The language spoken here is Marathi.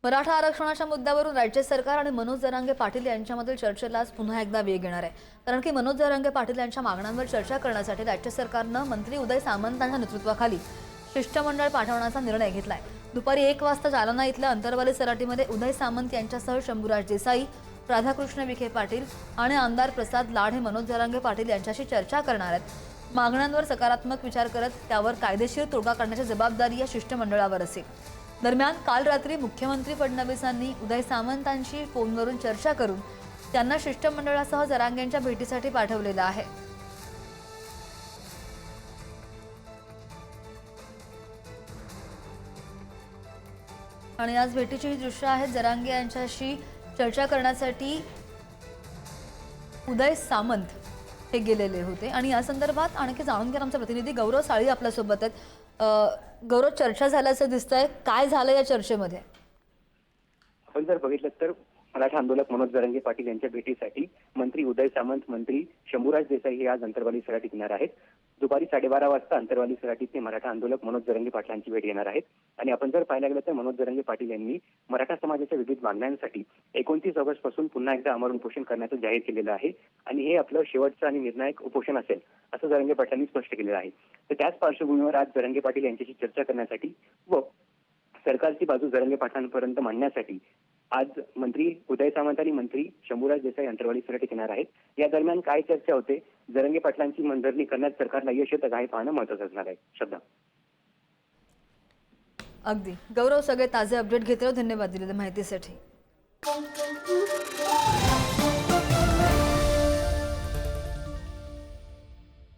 मराठा आरक्षणाच्या मुद्द्यावरून राज्य सरकार आणि मनोज जरांगे पाटील यांच्यामधील चर्चेला आज पुन्हा एकदा वेग येणार आहे। कारण की मनोज जरांगे पाटील यांच्या मागण्यांवर चर्चा करण्यासाठी राज्य सरकारनं मंत्री उदय सामंतांच्या नेतृत्वाखाली शिष्टमंडळ पाठवण्याचा निर्णय घेतलाय। दुपारी 1 वाजता जालना इथल्या अंतरवाली सराटीमध्ये उदय सामंत यांच्यासह शंभूराज देसाई, राधाकृष्ण विखे पाटील आणि आमदार प्रसाद लाड हे मनोज जरांगे पाटील यांच्याशी चर्चा करणार आहेत। मागण्यांवर सकारात्मक विचार करत त्यावर कायदेशीर तोडगा काढण्याची जबाबदारी या शिष्टमंडळावर असेल। दरम्यान काल रात्री मुख्यमंत्री फडणवीसांनी उदय सामंतांशी फोनवरून चर्चा करून त्यांना शिष्टमंडळासह जरांगेंच्या भेटीसाठी पाठवलेलं आहे। आणि आज भेटीची ही दृश्य आहेत। जरांगे यांच्याशी चर्चा करण्यासाठी उदय सामंत हे गेलेले होते आणि या संदर्भात आणखी जाणून घेणार आमचे प्रतिनिधी गौरव साळी आपल्या सोबत आहेत। गौरव, चर्चा झाल्याचं दिसतंय, काय झालं या चर्चेमध्ये? आपण जर बघितलं तर मराठा आंदोलक मनोज जरांगे पाटील यांच्या भेटीसाठी मंत्री उदय सामंत, मंत्री शंभूराज देसाई हे आज अंतरवाली सराटीत येणार आहेत। दुपारी 12:30 वाजता अंतरवाली सराटीत मराठा आंदोलक मनोज जरांगे पाटलांची भेट घेणार आहेत। आणि आपण जर पाहायला गेलं तर मनोज जरांगे पाटील यांनी मराठा समाजाच्या विविध मागण्यांसाठी 29 ऑगस्ट पासून पुन्हा एकदा आमरण उपोषण करण्याचं जाहीर केलेलं आहे आणि हे आपलं शेवटचं आणि निर्णायक उपोषण असेल असं जरांगे पाटलांनी स्पष्ट केलेलं आहे। तर त्याच पार्श्वभूमीवर आज जरांगे पाटील यांच्याशी चर्चा करण्यासाठी व सरकारची बाजू जरांगे पाटलांपर्यंत मांडण्यासाठी आज मंत्री उदय सामंत आणि मंत्री शंभूराज देसाई अंतरवाली सराटीत येणार आहेत। या दरम्यान काय चर्चा होते, जरांगे पाटलांची मनधरणी करण्यात सरकारला यश येतं का हे पाहणं महत्त्वाचं असणार आहे। श्रद्धा, अगदी गौरव, सगळे ताजे अपडेट घेतले, धन्यवाद दिलेल्या माहितीसाठी।